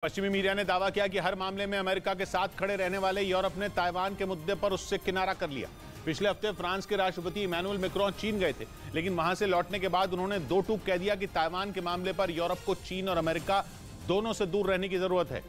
पश्चिमी मीडिया ने दावा किया कि हर मामले में अमेरिका के साथ खड़े रहने वाले यूरोप ने ताइवान के मुद्दे पर उससे किनारा कर लिया। पिछले हफ्ते फ्रांस के राष्ट्रपति इमैनुअल मैक्रोन चीन गए थे, लेकिन वहां से लौटने के बाद उन्होंने दो टूक कह दिया कि ताइवान के मामले पर यूरोप को चीन और अमेरिका दोनों से दूर रहने की जरूरत है।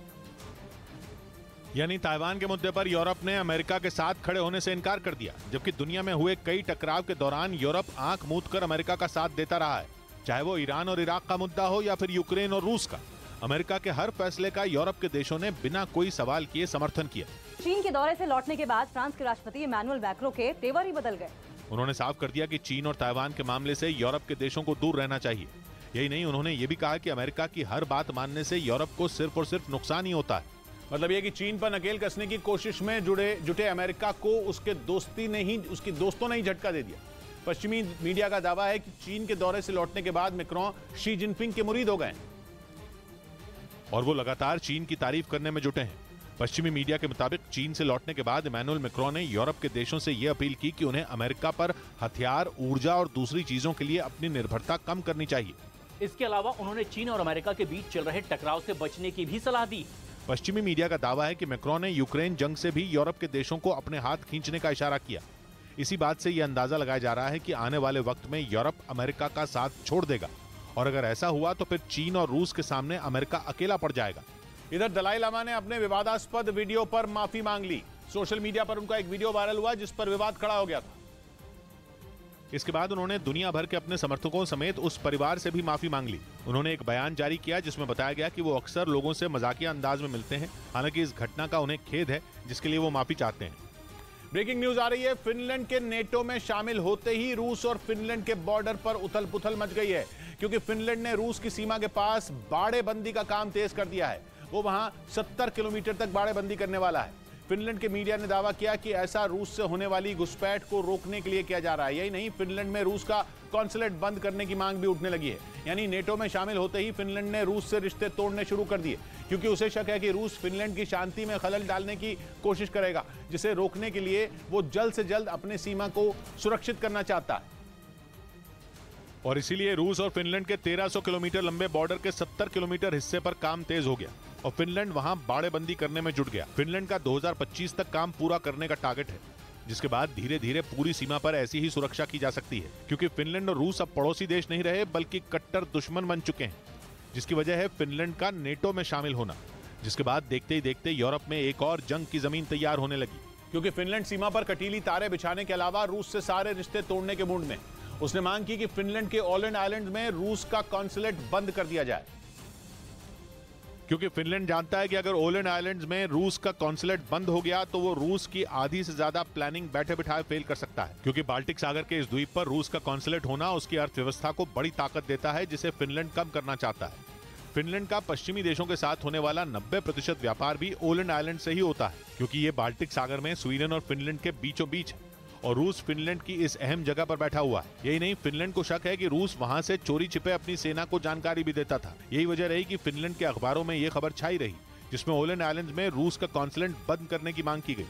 यानी ताइवान के मुद्दे पर यूरोप ने अमेरिका के साथ खड़े होने से इनकार कर दिया, जबकि दुनिया में हुए कई टकराव के दौरान यूरोप आंख मूंदकर अमेरिका का साथ देता रहा है, चाहे वो ईरान और इराक का मुद्दा हो या फिर यूक्रेन और रूस का। अमेरिका के हर फैसले का यूरोप के देशों ने बिना कोई सवाल किए समर्थन किया। चीन के दौरे से लौटने के बाद फ्रांस के राष्ट्रपति इमैनुअल मैक्रों के तेवर ही बदल गए। उन्होंने साफ कर दिया कि चीन और ताइवान के मामले से यूरोप के देशों को दूर रहना चाहिए। यही नहीं, उन्होंने ये भी कहा कि अमेरिका की हर बात मानने से यूरोप को सिर्फ और सिर्फ नुकसान ही होता है। मतलब ये कि चीन पर नकेल कसने की कोशिश में जुटे अमेरिका को उसके दोस्तों ने ही झटका दे दिया। पश्चिमी मीडिया का दावा है कि चीन के दौरे से लौटने के बाद मैक्रोन शी जिनपिंग के मुरीद हो गए और वो लगातार चीन की तारीफ करने में जुटे हैं। पश्चिमी मीडिया के मुताबिक चीन से लौटने के बाद इमैनुअल मैक्रोन ने यूरोप के देशों से यह अपील की कि उन्हें अमेरिका पर हथियार, ऊर्जा और दूसरी चीजों के लिए अपनी निर्भरता कम करनी चाहिए। इसके अलावा उन्होंने चीन और अमेरिका के बीच चल रहे टकराव से बचने की भी सलाह दी। पश्चिमी मीडिया का दावा है कि मैक्रोन ने यूक्रेन जंग से भी यूरोप के देशों को अपने हाथ खींचने का इशारा किया। इसी बात से यह अंदाजा लगाया जा रहा है कि आने वाले वक्त में यूरोप अमेरिका का साथ छोड़ देगा, और अगर ऐसा हुआ तो फिर चीन और रूस के सामने अमेरिका अकेला पड़ जाएगा। इधर दलाई लामा ने अपने विवादास्पद वीडियो पर माफी मांग ली। सोशल मीडिया पर उनका एक वीडियो वायरल हुआ जिस पर विवाद खड़ा हो गया था। इसके बाद उन्होंने दुनिया भर के अपने समर्थकों समेत उस परिवार से भी माफी मांग ली। उन्होंने एक बयान जारी किया जिसमें बताया गया कि वो अक्सर लोगों से मजाकिया अंदाज में मिलते हैं। हालांकि इस घटना का उन्हें खेद है, जिसके लिए वो माफी चाहते हैं। ब्रेकिंग न्यूज आ रही है। फिनलैंड के नेटो में शामिल होते ही रूस और फिनलैंड के बॉर्डर पर उथल पुथल मच गई है, क्योंकि फिनलैंड ने रूस की सीमा के पास बाड़ेबंदी का काम तेज कर दिया है। वो वहां 70 किलोमीटर तक बाड़ेबंदी करने वाला है। फिनलैंड के मीडिया ने दावा किया कि ऐसा रूस से होने वाली घुसपैठ को रोकने के लिए किया जा रहा है। यही नहीं, फिनलैंड में रूस का कॉन्सुलेट बंद करने की मांग भी उठने लगी है। यानी नेटो में शामिल होते ही फिनलैंड ने रूस से रिश्ते तोड़ने शुरू कर दिए, क्योंकि उसे शक है कि रूस फिनलैंड की शांति में खलल डालने की कोशिश करेगा, जिसे रोकने के लिए वो जल्द से जल्द अपनी सीमा को सुरक्षित करना चाहता है। और इसीलिए रूस और फिनलैंड के 1300 किलोमीटर लंबे बॉर्डर के 70 किलोमीटर हिस्से पर काम तेज हो गया और फिनलैंड वहां बाड़ेबंदी करने में जुट गया। फिनलैंड का 2025 तक काम पूरा करने का टारगेट है, जिसके बाद धीरे धीरे पूरी सीमा पर ऐसी ही सुरक्षा की जा सकती है, क्योंकि फिनलैंड और रूस अब पड़ोसी देश नहीं रहे बल्कि कट्टर दुश्मन बन चुके हैं, जिसकी वजह है फिनलैंड का नेटो में शामिल होना। जिसके बाद देखते ही देखते यूरोप में एक और जंग की जमीन तैयार होने लगी, क्योंकि फिनलैंड सीमा पर कटीली तारे बिछाने के अलावा रूस से सारे रिश्ते तोड़ने के मूड में। उसने मांग की कि फिनलैंड के ऑलैंड आइलैंड में रूस का कॉन्सुलेट बंद कर दिया जाए, क्योंकि फिनलैंड जानता है कि अगर ओलैंड आइलैंड्स में रूस का कॉन्सुलेट बंद हो गया तो वो रूस की आधी से ज्यादा प्लानिंग बैठे बिठाए फेल कर सकता है, क्योंकि बाल्टिक सागर के इस द्वीप पर रूस का कॉन्सुलेट होना उसकी अर्थव्यवस्था को बड़ी ताकत देता है, जिसे फिनलैंड कम करना चाहता है। फिनलैंड का पश्चिमी देशों के साथ होने वाला 90% व्यापार भी ओलैंड आइलैंड से ही होता है, क्योंकि ये बाल्टिक सागर में स्वीडन और फिनलैंड के बीचों बीच है और रूस फिनलैंड की इस अहम जगह पर बैठा हुआ है। यही नहीं, फिनलैंड को शक है कि रूस वहां से चोरी छिपे अपनी सेना को जानकारी भी देता था। यही वजह रही कि फिनलैंड के अखबारों में यह खबर छाई रही, जिसमें ओलैंड आइलैंड्स में रूस का कॉन्सुलेट बंद करने की मांग की गई।